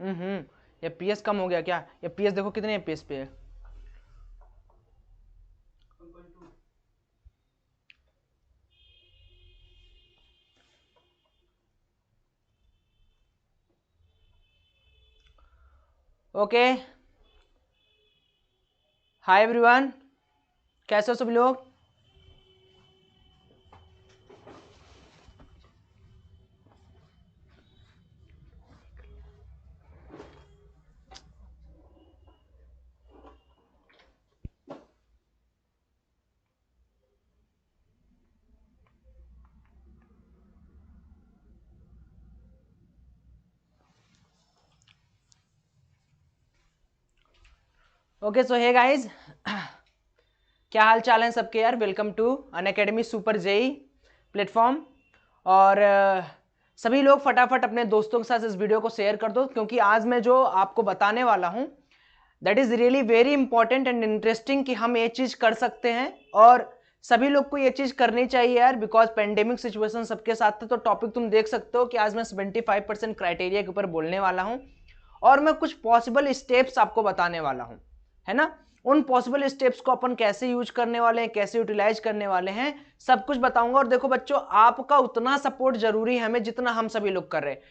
ये पीएस कम हो गया क्या? ये पीएस देखो कितने पीएस पे है। ओके, हाय एवरीवन, कैसे हो सभी लोग? ओके सो हे गाइस, क्या हाल चाल है सबके यार। Welcome to Unacademy super JEE platform. और सभी लोग फटाफट अपने दोस्तों के साथ इस वीडियो को शेयर कर दो, क्योंकि आज मैं जो आपको बताने वाला हूं that is really very important and interesting कि हम ये चीज कर सकते हैं और सभी लोग को ये चीज करनी चाहिए यार, बिकॉज पेंडेमिक सिचुएशन सबके साथ है। तो टॉपिक तुम देख सकते हो कि आज मैं 75% क्राइटेरिया के ऊपर बोलने वाला हूं और मैं कुछ पॉसिबल स्टेप्स आपको बताने वाला हूं, है ना। उन पॉसिबल स्टेप्स को अपन कैसे यूज करने वाले हैं, कैसे यूटिलाइज करने वाले हैं, सब कुछ बताऊंगा। और देखो बच्चों, आपका उतना सपोर्ट जरूरी है हमें जितना हम सभी लोग कर रहे हैं।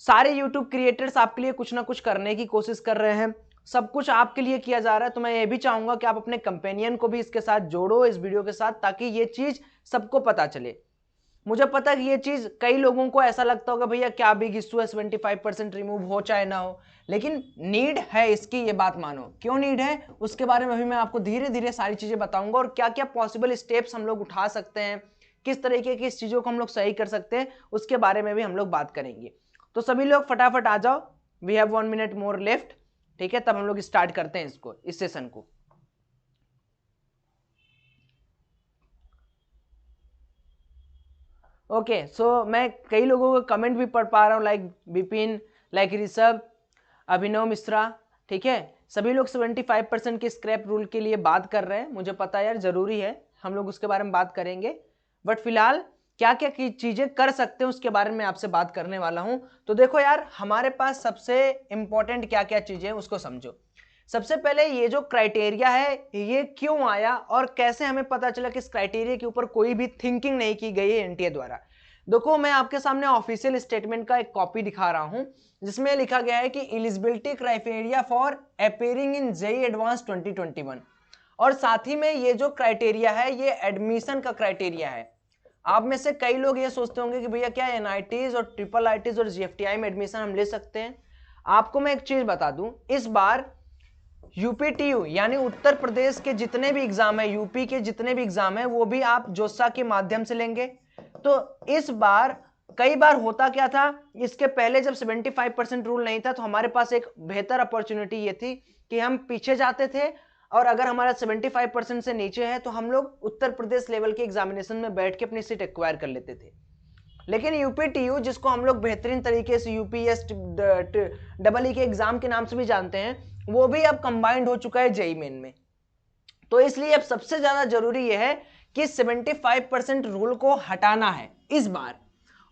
सारे यूट्यूब क्रिएटर्स आपके लिए कुछ ना कुछ करने की कोशिश कर रहे हैं, सब कुछ आपके लिए किया जा रहा है। तो मैं ये भी चाहूंगा कि आप अपने कंपेनियन को भी इसके साथ जोड़ो, इस वीडियो के साथ, ताकि ये चीज सबको पता चले। मुझे पता है कि ये चीज कई लोगों को ऐसा लगता होगा भैया क्या बिग इशू है, 75% रिमूव हो चाहे ना हो, लेकिन नीड है इसकी, ये बात मानो। क्यों नीड है उसके बारे में भी मैं आपको धीरे धीरे सारी चीजें बताऊंगा, और क्या क्या पॉसिबल स्टेप्स हम लोग उठा सकते हैं, किस तरीके की इस चीजों को हम लोग सही कर सकते हैं, उसके बारे में भी हम लोग बात करेंगे। तो सभी लोग फटाफट आ जाओ, we have 1 minute more left, ठीक है। तब हम लोग स्टार्ट करते हैं इसको, इस सेशन को। ओके सो मैं कई लोगों का कमेंट भी पढ़ पा रहा हूँ, लाइक विपिन, लाइक ऋषभ, अभिनव मिश्रा, ठीक है। सभी लोग 75% के स्क्रैप रूल के लिए बात कर रहे हैं। मुझे पता है यार, जरूरी है, हम लोग उसके बारे में बात करेंगे। बट फिलहाल क्या क्या चीजें कर सकते हैं उसके बारे में आपसे बात करने वाला हूं। तो देखो यार, हमारे पास सबसे इंपॉर्टेंट क्या क्या चीजें हैं उसको समझो। सबसे पहले ये जो क्राइटेरिया है ये क्यों आया और कैसे हमें पता चला कि इस क्राइटेरिया के ऊपर कोई भी थिंकिंग नहीं की गई है एनटीए द्वारा। देखो, मैं आपके सामने ऑफिशियल स्टेटमेंट का एक कॉपी दिखा रहा हूं, जिसमें लिखा गया है कि eligibility criteria for appearing in JEE advance 2021। और साथ ही में ये जो क्राइटेरिया है ये एडमिशन का क्राइटेरिया है। आप में से कई लोग ये सोचते होंगे कि भैया क्या एनआईटीज और ट्रिपल आईटीज और जीएफटीआई में एडमिशन हम ले सकते हैं। आपको मैं एक चीज बता दूं, इस बार यूपीटीयू यानी उत्तर प्रदेश के जितने भी एग्जाम है, यूपी के जितने भी एग्जाम है, वो भी आप जोसा के माध्यम से लेंगे। तो इस बार कई बार होता क्या था, इसके पहले जब 75% रूल नहीं था तो हमारे पास एक बेहतर अपॉर्चुनिटी ये थी कि हम पीछे जाते थे, और अगर हमारा 75% से नीचे है तो हम लोग उत्तर प्रदेश लेवल के एग्जामिनेशन में बैठ के अपनी सीट एक्वायर कर लेते थे। लेकिन यूपीटीयू, जिसको हम लोग बेहतरीन तरीके से यूपीएस डबल ई के एग्जाम के नाम से भी जानते हैं, वो भी अब कंबाइंड हो चुका है जेईई मेन में। तो इसलिए अब सबसे ज्यादा जरूरी यह है कि 75% रूल को हटाना है इस बार।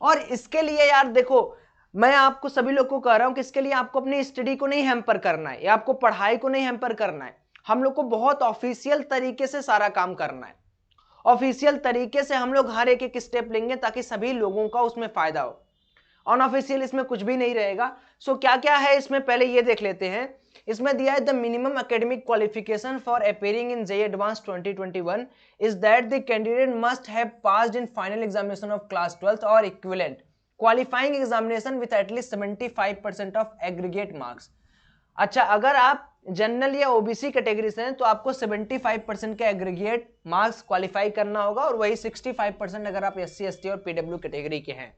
और इसके लिए यार देखो, मैं आपको सभी लोग को कह रहा हूं कि इसके लिए आपको अपनी स्टडी को नहीं हैम्पर करना है, या आपको पढ़ाई को नहीं हैम्पर करना है। हम लोग को बहुत ऑफिशियल तरीके से सारा काम करना है। ऑफिशियल तरीके से हम लोग हर एक एक स्टेप लेंगे ताकि सभी लोगों का उसमें फायदा हो। अनऑफिशियल इसमें कुछ भी नहीं रहेगा। सो क्या क्या है इसमें, पहले ये देख लेते हैं। इसमें दिया है the minimum academic qualification for appearing in JEE advance 2021 is that the candidate must have passed in final examination of class 12th और equivalent qualifying examination with at least 75% of aggregate marks. अच्छा, अगर आप जनरल या OBC category से हैं तो आपको 75% के एग्रीगेट मार्क्स क्वालिफाई करना होगा, और वही 65% अगर आप एससी एसटी और पीडब्ल्यू कैटेगरी के हैं।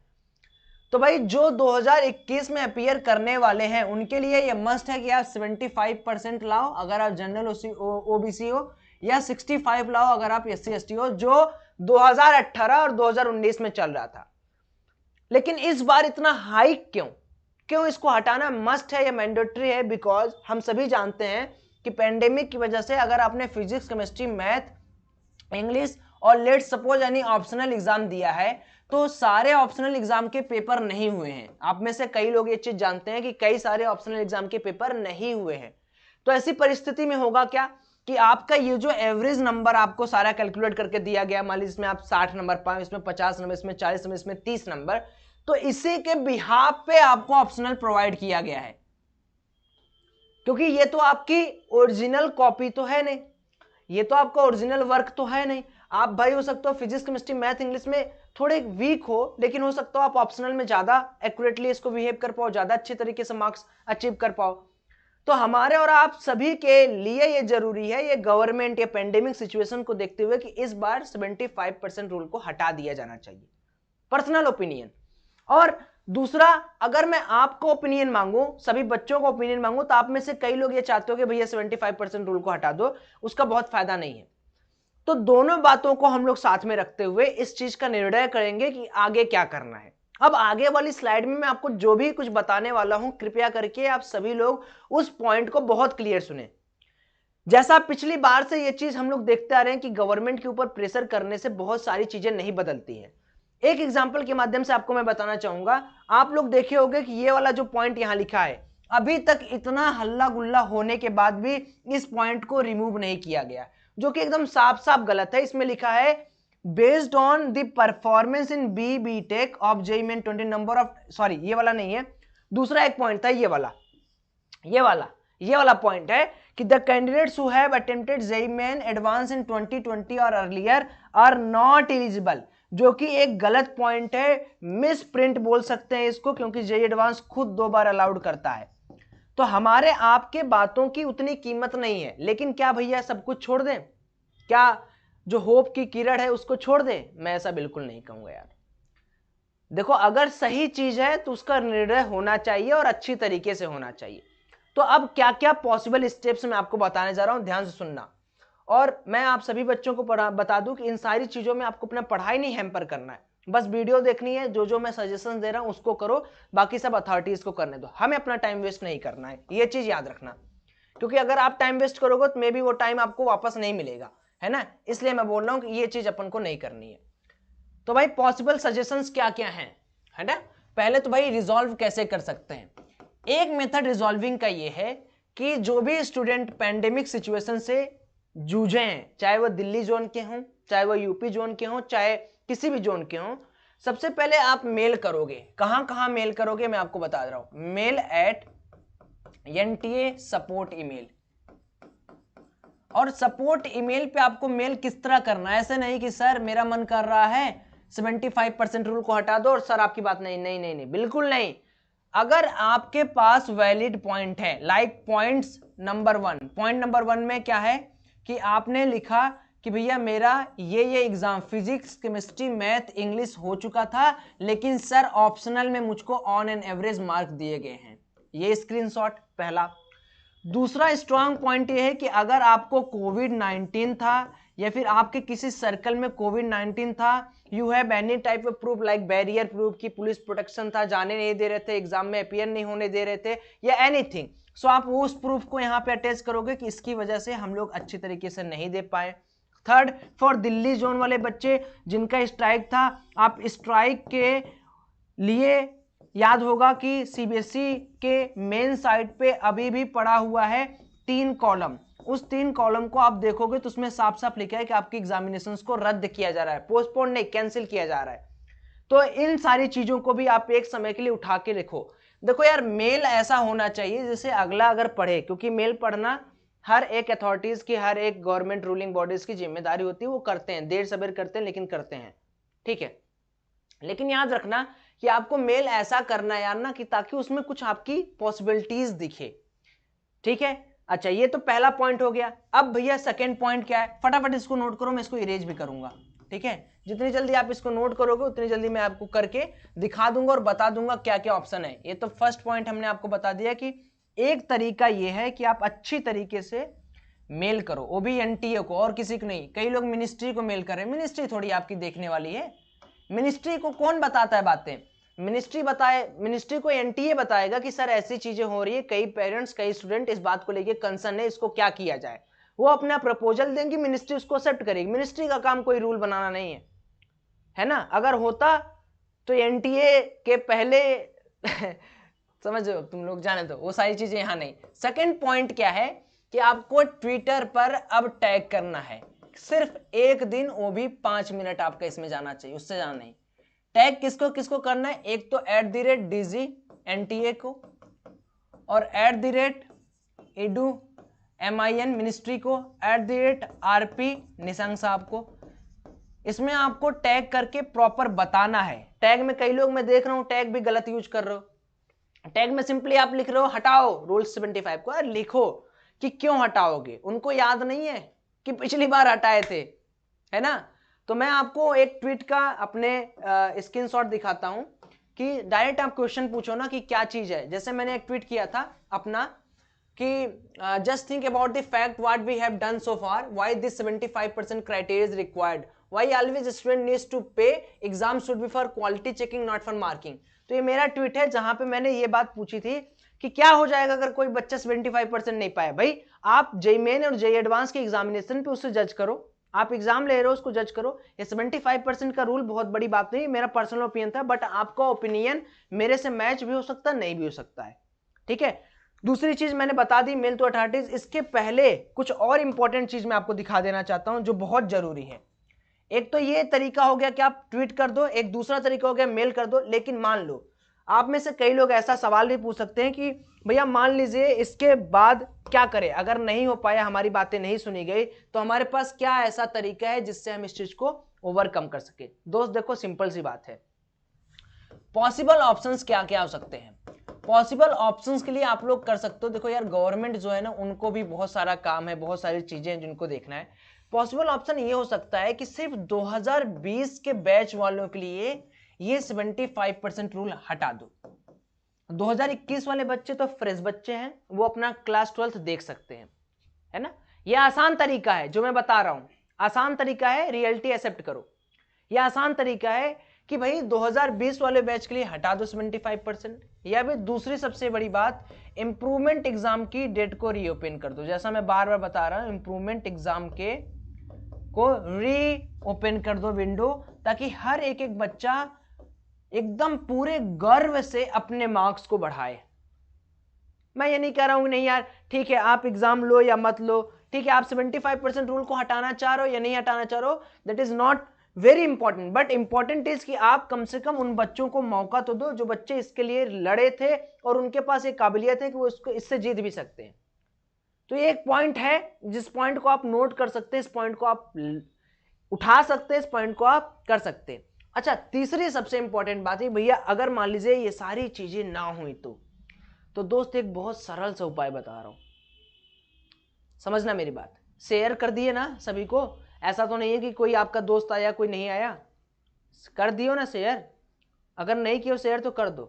तो भाई जो 2021 में अपीयर करने वाले हैं उनके लिए ये मस्ट है कि आप 75% लाओ अगर आप जनरल ओबीसी हो, या 65 लाओ अगर आप एससी एसटी हो, जो 2018 और 2019 में चल रहा था। लेकिन इस बार इतना हाई क्यों इसको हटाना मस्ट है या मैंडेटरी है? बिकॉज हम सभी जानते हैं कि पेंडेमिक की वजह से अगर आपने फिजिक्स, केमिस्ट्री, मैथ, इंग्लिश और लेट्स सपोज यानी ऑप्शनल एग्जाम दिया है तो सारे ऑप्शनल एग्जाम के पेपर नहीं हुए हैं। आप में से कई लोग ये चीज जानते हैं कि कई सारे ऑप्शनल एग्जाम के पेपर नहीं हुए हैं। तो ऐसी परिस्थिति में होगा क्या कि आपका ये जो एवरेज नंबर आपको सारा कैलकुलेट करके दिया गया, मान लीजिए इसमें आप 60 नंबर पाए, इसमें 50 नंबर, इसमें 40 नंबर, इसमें 30 नंबर, तो इसी के बिहाफ पे आपको ऑप्शनल प्रोवाइड किया गया है, क्योंकि ये तो आपकी ओरिजिनल कॉपी तो है नहीं, ये तो आपका ओरिजिनल वर्क तो है नहीं। आप भाई हो सकते हो फिजिक्स, केमिस्ट्री, मैथ, इंग्लिश में थोड़े वीक हो, लेकिन हो सकता हो आप ऑप्शनल में ज्यादा एक्यूरेटली इसको बिहेव कर पाओ, ज्यादा अच्छी तरीके से मार्क्स अचीव कर पाओ। तो हमारे और आप सभी के लिए ये जरूरी है, ये गवर्नमेंट या पेंडेमिक सिचुएशन को देखते हुए, कि इस बार 75% रूल को हटा दिया जाना चाहिए, पर्सनल ओपिनियन। और दूसरा, अगर मैं आपको ओपिनियन मांगू, सभी बच्चों को ओपिनियन मांगू, तो आप में से कई लोग ये चाहते हो कि भैया 75% रूल को हटा दो, उसका बहुत फायदा नहीं है। तो दोनों बातों को हम लोग साथ में रखते हुए इस चीज का निर्णय करेंगे कि आगे क्या करना है। अब आगे वाली स्लाइड में मैं आपको जो भी कुछ बताने वाला हूं, कृपया करके आप सभी लोग उस पॉइंट को बहुत क्लियर सुने। जैसा पिछली बार से ये चीज हम लोग देखते आ रहे हैं कि गवर्नमेंट के ऊपर प्रेशर करने से बहुत सारी चीजें नहीं बदलती है। एक एग्जाम्पल के माध्यम से आपको मैं बताना चाहूंगा। आप लोग देखे होंगे कि ये वाला जो पॉइंट यहां लिखा है, अभी तक इतना हल्ला गुल्ला होने के बाद भी इस पॉइंट को रिमूव नहीं किया गया, जो कि एकदम साफ साफ गलत है। इसमें लिखा है based on the performance in B tech of JEE main 20 number of, sorry ये वाला नहीं है, दूसरा एक पॉइंट था, ये वाला पॉइंट है कि the candidates who have attempted JEE main advance in 2020 और अर्लियर आर नॉट एलिजिबल, जो कि एक गलत पॉइंट है, मिस प्रिंट बोल सकते हैं इसको, क्योंकि जेईई एडवांस खुद 2 बार अलाउड करता है। तो हमारे आपके बातों की उतनी कीमत नहीं है, लेकिन क्या भैया सब कुछ छोड़ दें? क्या जो होप की किरण है उसको छोड़ दें? मैं ऐसा बिल्कुल नहीं कहूंगा यार। देखो, अगर सही चीज है तो उसका निर्णय होना चाहिए और अच्छी तरीके से होना चाहिए। तो अब क्या क्या पॉसिबल स्टेप्स मैं आपको बताने जा रहा हूं, ध्यान से सुनना। और मैं आप सभी बच्चों को बता दूं कि इन सारी चीजों में आपको अपना पढ़ाई नहीं हैम्पर करना है, बस वीडियो देखनी है, जो मैं सजेशन दे रहा हूं उसको करो, बाकी सब अथॉरिटीज को करने दो, हमें अपना टाइम वेस्ट नहीं करना है, ये चीज याद रखना। क्योंकि अगर आप टाइम वेस्ट करोगे तो मे बी वो टाइम आपको वापस नहीं मिलेगा, है ना, इसलिए मैं बोल रहा हूं कि ये चीज अपन को नहीं करनी है। तो भाई पॉसिबल सजेशंस क्या क्या हैं, है ना। पहले तो भाई रिजॉल्व कैसे कर सकते हैं। एक मेथड रिजॉल्विंग का ये है कि जो भी स्टूडेंट पैंडेमिक सिचुएशन से जूझे हैं, चाहे वो दिल्ली जोन के हों, चाहे वो यूपी जोन के हों, चाहे किसी भी जोन के हों, सबसे पहले आप मेल करोगे। कहां मेल करोगे मैं आपको बता रहा हूं, mail at NTA support email. और सपोर्ट ईमेल पे आपको मेल किस तरह करना है, ऐसे नहीं कि सर मेरा मन कर रहा है 75% रूल को हटा दो और सर आपकी बात नहीं, बिल्कुल नहीं। अगर आपके पास वैलिड पॉइंट है, लाइक पॉइंट नंबर 1 में क्या है कि आपने लिखा कि भैया मेरा ये exam physics, chemistry, math, English हो चुका था, लेकिन सर ऑप्शनल में मुझको ऑन एन एवरेज मार्क दिए गए हैं, ये स्क्रीनशॉट पहला। दूसरा स्ट्रॉन्ग पॉइंट ये है कि अगर आपको कोविड-19 था या फिर आपके किसी सर्कल में कोविड-19 था, you have any type of proof like barrier proof की पुलिस प्रोटेक्शन था, जाने नहीं दे रहे थे, एग्जाम में अपीयर नहीं होने दे रहे थे, या एनीथिंग, सो आप उस प्रूफ को यहाँ पे अटैच करोगे कि इसकी वजह से हम लोग अच्छी तरीके से नहीं दे पाए। थर्ड, फॉर दिल्ली जोन वाले बच्चे जिनका स्ट्राइक था, आप स्ट्राइक के लिए याद होगा कि सीबीएसई के मेन साइट पे अभी भी पड़ा हुआ है 3 कॉलम। उस 3 कॉलम को आप देखोगे तो उसमें साफ साफ लिखा है कि आपकी एग्जामिनेशंस को रद्द किया जा रहा है, पोस्टपोन नहीं, कैंसिल किया जा रहा है। तो इन सारी चीजों को भी आप एक समय के लिए उठा के रखो। देखो यार, मेल ऐसा होना चाहिए जिससे अगला अगर पढ़े, क्योंकि मेल पढ़ना हर एक अथॉरिटीज की, हर एक गवर्नमेंट रूलिंग बॉडीज की जिम्मेदारी होती है, वो करते हैं, देर सवेर करते हैं लेकिन करते हैं, ठीक है। लेकिन याद रखना कि आपको मेल ऐसा करना है यार ना कि ताकि उसमें कुछ आपकी पॉसिबिलिटीज दिखे, ठीक है। अच्छा, ये तो पहला पॉइंट हो गया। अब भैया सेकंड पॉइंट क्या है, फटाफट इसको नोट करो, मैं इसको इरेज भी करूंगा, ठीक है। जितनी जल्दी आप इसको नोट करोगे उतनी जल्दी मैं आपको करके दिखा दूंगा और बता दूंगा क्या क्या ऑप्शन है। ये तो फर्स्ट पॉइंट हमने आपको बता दिया कि एक तरीका ये है कि आप अच्छी तरीके से मेल करो, वो भी NTA को और किसी को नहीं। कई लोग मिनिस्ट्री को मेल करें, मिनिस्ट्री थोड़ी आपकी देखने वाली है, मिनिस्ट्री को कौन बताता है बातें, मिनिस्ट्री को NTA बताएगा कि सर ऐसी चीजें हो रही है, कई पेरेंट्स, कई स्टूडेंट इस बात को लेके कंसर्न है, इसको क्या किया जाए। वो अपना प्रपोजल देंगे, मिनिस्ट्री उसको एक्सेप्ट करेगी। मिनिस्ट्री का काम कोई रूल बनाना नहीं है, है ना। अगर होता तो एनटीए के पहले समझो तुम लोग, जाने दो वो सारी चीजें यहां नहीं। सेकंड पॉइंट क्या है कि आपको ट्विटर पर अब टैग करना है, सिर्फ एक दिन, वो भी 5 मिनट आपका इसमें जाना चाहिए, उससे जाना नहीं। टैग किसको किसको करना है, एक तो @DG NTA को, और @edu MIN मिनिस्ट्री को, @RP निशंक साहब को। इसमें आपको टैग करके प्रॉपर बताना है। टैग में कई लोग मैं देख रहा हूं टैग भी गलत यूज कर रहे हो। टैग में सिंपली आप लिख रहे हो हटाओ रूल 75 को, अरे लिखो कि क्यों हटाओगे, उनको याद नहीं है कि पिछली बार हटाए थे, है ना। तो मैं आपको एक ट्वीट का अपने स्क्रीनशॉट दिखाता हूं कि डायरेक्ट आप क्वेश्चन पूछो ना कि क्या चीज है। जैसे मैंने एक ट्वीट किया था अपना कि just think about the fact what we have done so far, why this 75% criteria is required, why always student needs to pay, exam should be for quality checking not for marking. तो ये मेरा tweet है जहां पे मैंने ये बात पूछी थी कि क्या हो जाएगा अगर कोई बच्चा 75% नहीं पाए। भाई आप जेईई मेन और जेईई एडवांस के एग्जामिनेशन पे उससे जज करो, आप एग्जाम ले रहे हो उसको जज करो। ये 75% का रूल बहुत बड़ी बात नहीं, मेरा पर्सनल ओपिनियन था, बट आपका ओपिनियन मेरे से मैच भी हो सकता है, नहीं भी हो सकता है, ठीक है। दूसरी चीज मैंने बता दी मेल टू अथॉरिटीज। इसके पहले कुछ और इंपॉर्टेंट चीज मैं आपको दिखा देना चाहता हूं जो बहुत जरूरी है। एक तो ये तरीका हो गया कि आप ट्वीट कर दो, एक दूसरा तरीका हो गया मेल कर दो। लेकिन मान लो आप में से कई लोग ऐसा सवाल भी पूछ सकते हैं कि भैया मान लीजिए इसके बाद क्या करें, अगर नहीं हो पाया, हमारी बातें नहीं सुनी गई, तो हमारे पास क्या ऐसा तरीका है जिससे हम इस चीज को ओवरकम कर सके। दोस्त देखो सिंपल सी बात है, पॉसिबल ऑप्शंस क्या क्या हो सकते हैं। पॉसिबल ऑप्शंस के लिए आप लोग कर सकते हो, देखो यार गवर्नमेंट जो है ना उनको भी बहुत सारा काम है, बहुत सारी चीजें जिनको देखना है। पॉसिबल ऑप्शन ये हो सकता है कि सिर्फ 2020 के बैच वालों के लिए ये 75% रूल हटा दो। 2021 वाले बच्चे तो फ्रेश बच्चे हैं, वो अपना क्लास 12th देख सकते हैं, है ना। ये आसान तरीका है जो मैं बता रहा हूं, आसान तरीका है, रियलिटी एक्सेप्ट करो। ये आसान तरीका है कि भाई 2020 वाले बैच के लिए हटा दो 75%। या फिर दूसरी सबसे बड़ी बात, इंप्रूवमेंट एग्जाम की डेट को रीओपन कर दो। जैसा मैं बार बार बता रहा हूं, इंप्रूवमेंट एग्जाम के को रीओपन कर दो विंडो, ताकि हर एक एक बच्चा एकदम पूरे गर्व से अपने मार्क्स को बढ़ाए। मैं ये नहीं कह रहा हूं नहीं यार ठीक है आप एग्जाम लो या मत लो, ठीक है आप 75% रूल को हटाना चाह रहे हो या नहीं हटाना चाह रहे हो, that is not very important, but important is कि आप कम से कम उन बच्चों को मौका तो दो जो बच्चे इसके लिए लड़े थे और उनके पास एक काबिलियत है कि वो इसको इससे जीत भी सकते हैं। तो ये एक पॉइंट है जिस पॉइंट को आप नोट कर सकते हैं, इस पॉइंट को आप उठा सकते हैं, इस पॉइंट को आप कर सकते हैं। अच्छा तीसरी सबसे इंपॉर्टेंट बात है भैया अगर मान लीजिए ये सारी चीजें ना हुई तो दोस्त एक बहुत सरल सा उपाय बता रहा हूं, समझना मेरी बात। शेयर कर दिए ना सभी को, ऐसा तो नहीं है कि कोई आपका दोस्त आया कोई नहीं आया, कर दियो ना शेयर, अगर नहीं किया शेयर तो कर दो।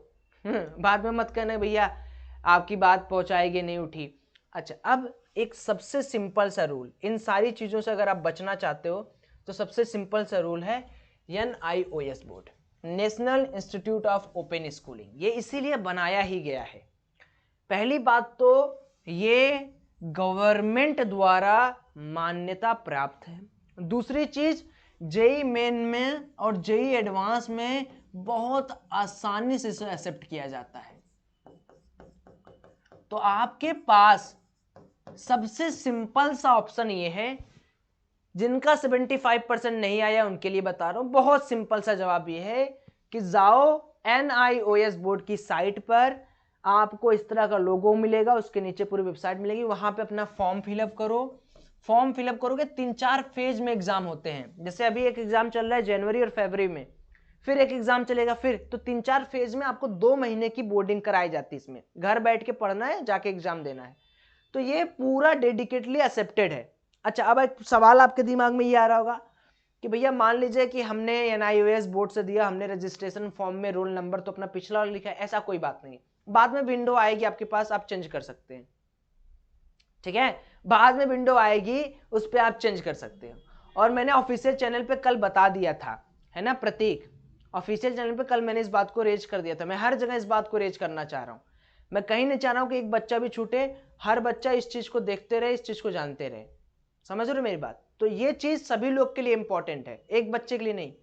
बाद में मत कहना भैया आपकी बात पहुंचाएगी नहीं उठी। अच्छा अब एक सबसे सिंपल सा रूल, इन सारी चीजों से अगर आप बचना चाहते हो तो सबसे सिंपल सा रूल है NIOS board, national institute of open schooling. ये इसीलिए बनाया ही गया है। पहली बात तो ये गवर्नमेंट द्वारा मान्यता प्राप्त है। दूसरी चीज जेईई मेन में और जेईई एडवांस में बहुत आसानी से इसे एक्सेप्ट किया जाता है। तो आपके पास सबसे सिंपल सा ऑप्शन ये है, जिनका 75% नहीं आया उनके लिए बता रहा हूं, बहुत सिंपल सा जवाब ये है कि जाओ NIOS बोर्ड की साइट पर, आपको इस तरह का लोगो मिलेगा, उसके नीचे पूरी वेबसाइट मिलेगी, वहां पे अपना फॉर्म फिलअप करो। फॉर्म फिलअप करोगे 3-4 फेज में एग्जाम होते हैं, जैसे अभी एक एग्जाम चल रहा है जनवरी और फरवरी में, फिर एक एग्जाम चलेगा, फिर तो 3-4 फेज में आपको 2 महीने की बोर्डिंग कराई जाती है। इसमें घर बैठ के पढ़ना है, जाके एग्जाम देना है, तो ये पूरा डेडिकेटली एक्सेप्टेड है। अच्छा अब एक सवाल आपके दिमाग में ये आ रहा होगा कि भैया मान लीजिए कि हमने NIOS बोर्ड से दिया, हमने रजिस्ट्रेशन फॉर्म में रोल नंबर तो अपना पिछला वाला लिखा है, ऐसा कोई बात नहीं, बाद में विंडो आएगी आपके पास, आप चेंज कर सकते हैं, ठीक है, बाद में विंडो आएगी उस पर आप चेंज कर सकते हैं। और मैंने ऑफिशियल चैनल पे कल बता दिया था, है ना प्रतीक, ऑफिशियल चैनल पे कल मैंने इस बात को रेज कर दिया था। मैं हर जगह इस बात को रेज करना चाह रहा हूं, मैं कहीं नहीं चाह रहा हूं कि एक बच्चा भी छूटे, हर बच्चा इस चीज को देखते रहे, इस चीज को जानते रहे, समझ रहे हो मेरी बात। तो ये चीज सभी लोग के लिए इंपॉर्टेंट है, एक बच्चे के लिए नहीं।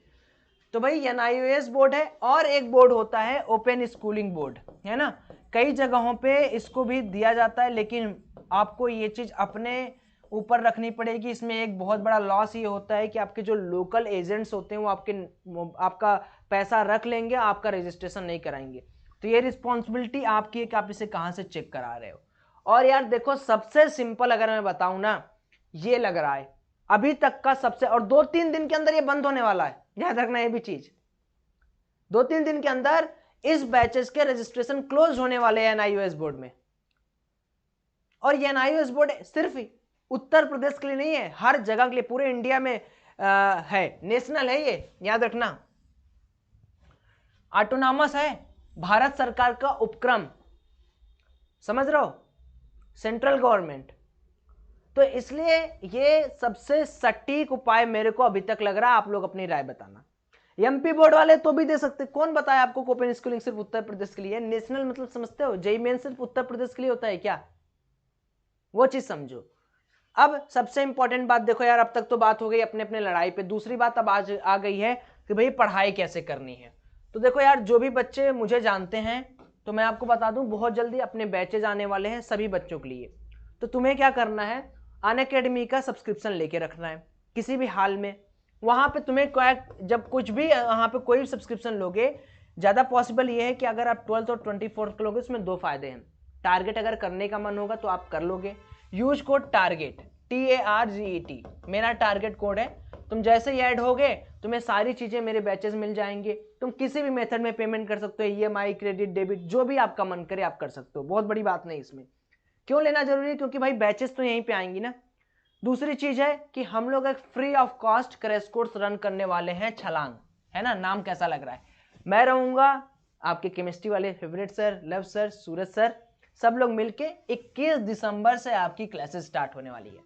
तो भाई NIOS बोर्ड है, और एक बोर्ड होता है ओपन स्कूलिंग बोर्ड, है ना। कई जगहों पे इसको भी दिया जाता है, लेकिन आपको ये चीज अपने ऊपर रखनी पड़ेगी। इसमें एक बहुत बड़ा लॉस ये होता है कि आपके जो लोकल एजेंट्स होते हैं वो आपका पैसा रख लेंगे, आपका रजिस्ट्रेशन नहीं कराएंगे। तो ये रिस्पॉन्सिबिलिटी आपकी है कि आप इसे कहाँ से चेक करा रहे हो। और यार देखो, सबसे सिंपल अगर मैं बताऊं ना, ये लग रहा है अभी तक का सबसे, और 2-3 दिन के अंदर ये बंद होने वाला है, याद रखना ये भी चीज। 2-3 दिन के अंदर इस बैचेस के रजिस्ट्रेशन क्लोज होने वाले हैं NIOS बोर्ड में। और ये NIOS बोर्ड सिर्फ उत्तर प्रदेश के लिए नहीं है, हर जगह के लिए, पूरे इंडिया में है, नेशनल है ये, याद रखना। ऑटोनॉमस है, भारत सरकार का उपक्रम, समझ रहे हो, सेंट्रल गवर्नमेंट। तो इसलिए ये सबसे सटीक उपाय मेरे को अभी तक लग रहा है। आप लोग अपनी राय बताना। MP बोर्ड वाले तो भी दे सकते, कौन बताया आपको ओपन स्कूलिंग सिर्फ उत्तर प्रदेश के लिए? नेशनल मतलब समझते हो, JEE मेन सिर्फ उत्तर प्रदेश के लिए होता है क्या? वो चीज समझो। अब सबसे इंपॉर्टेंट बात देखो यार, अब तक तो बात हो गई अपने अपने लड़ाई पे, दूसरी बात अब आज आ गई है कि भाई पढ़ाई कैसे करनी है। तो देखो यार, जो भी बच्चे मुझे जानते हैं, तो मैं आपको बता दूं, बहुत जल्दी अपने बैचेज आने वाले हैं सभी बच्चों के लिए। तो तुम्हें क्या करना है, अनअकैडमी का सब्सक्रिप्शन लेके रखना है किसी भी हाल में। वहां पे तुम्हें जब कुछ भी वहां पे कोई सब्सक्रिप्शन लोगे, ज्यादा पॉसिबल ये है कि अगर आप 12th और 24th लोगे, उसमें 2 फायदे हैं। टारगेट अगर करने का मन होगा तो आप कर लोगे। यूज कोड टारगेट, TARGET मेरा टारगेट कोड है। तुम जैसे ही ऐड होगे, तुम्हें सारी चीजें मेरे बैचेस मिल जाएंगे। तुम किसी भी मेथड में पेमेंट कर सकते हो, EMI, क्रेडिट, डेबिट, जो भी आपका मन करे आप कर सकते हो। बहुत बड़ी बात नहीं इसमें। क्यों लेना जरूरी है? क्योंकि भाई बैचेस तो यहीं पे आएंगी ना। दूसरी चीज है कि हम लोग एक free of cost crash course run करने वाले हैं, छलांग, है ना। नाम कैसा लग रहा है? मैं रहूंगा आपके केमिस्ट्री वाले फेवरेट सर, लव सर, सूरज सर, सब लोग मिलके 21 दिसंबर से आपकी क्लासेस स्टार्ट होने वाली है।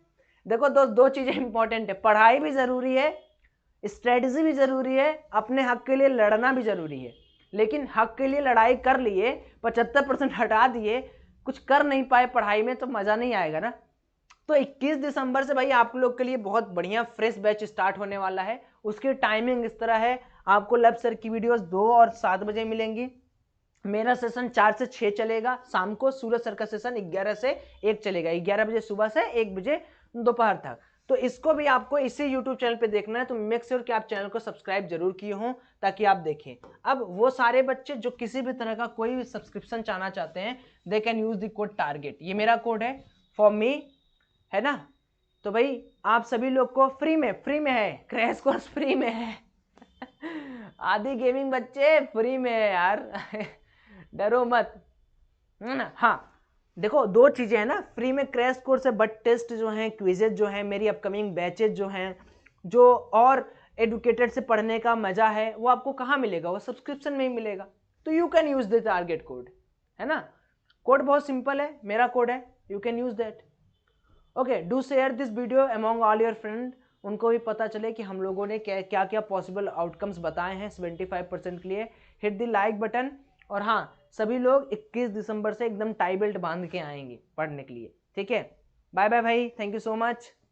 देखो दोस्त, 2 चीजें इंपॉर्टेंट है, पढ़ाई भी जरूरी है, स्ट्रेटजी भी जरूरी है, अपने हक के लिए लड़ना भी जरूरी है। लेकिन हक के लिए लड़ाई कर लिए, 75% हटा दिए, कुछ कर नहीं पाए पढ़ाई में, तो मजा नहीं आएगा ना। तो 21 दिसंबर से भाई आप लोग के लिए बहुत बढ़िया फ्रेश बैच स्टार्ट होने वाला है। उसकी टाइमिंग इस तरह है, आपको लब सर की वीडियोस 2 और 7 बजे मिलेंगी। मेरा सेशन 4 से 6 चलेगा शाम को। सूरज सर का सेशन 11 से 1 चलेगा, 11 बजे सुबह से 1 बजे दोपहर तक। तो इसको भी आपको इसी YouTube चैनल पे देखना है, तो मेक श्योर कि आप चैनल को सब्सक्राइब जरूर किए हों, ताकि आप देखें। अब वो सारे बच्चे जो किसी भी तरह का कोई भी सब्सक्रिप्शन चाहना चाहते हैं, they can use the code target. ये मेरा कोड है फॉर मी, है ना। तो भाई आप सभी लोग को फ्री में है, क्रैश कोर्स फ्री में है। आदि गेमिंग बच्चे फ्री में है यार। डरो मत, है ना। हाँ देखो, 2 चीजें हैं ना, फ्री में क्रैश कोर्स है, बट टेस्ट जो है, क्विजेज जो है, मेरी अपकमिंग बैचेज जो हैं, जो और एडुकेटेड से पढ़ने का मजा है, वो आपको कहाँ मिलेगा? वो सब्सक्रिप्शन में ही मिलेगा। तो you can use the target code, है ना। कोड बहुत सिंपल है, मेरा कोड है, you can use that. Okay, do share this video among all your friend, उनको भी पता चले कि हम लोगों ने क्या क्या पॉसिबल आउटकम्स बताए हैं 75% के लिए। Hit the like button. और हाँ, सभी लोग 21 दिसंबर से एकदम टाई बेल्ट बांध के आएंगे पढ़ने के लिए, ठीक है। बाय बाय भाई, थैंक यू सो मच।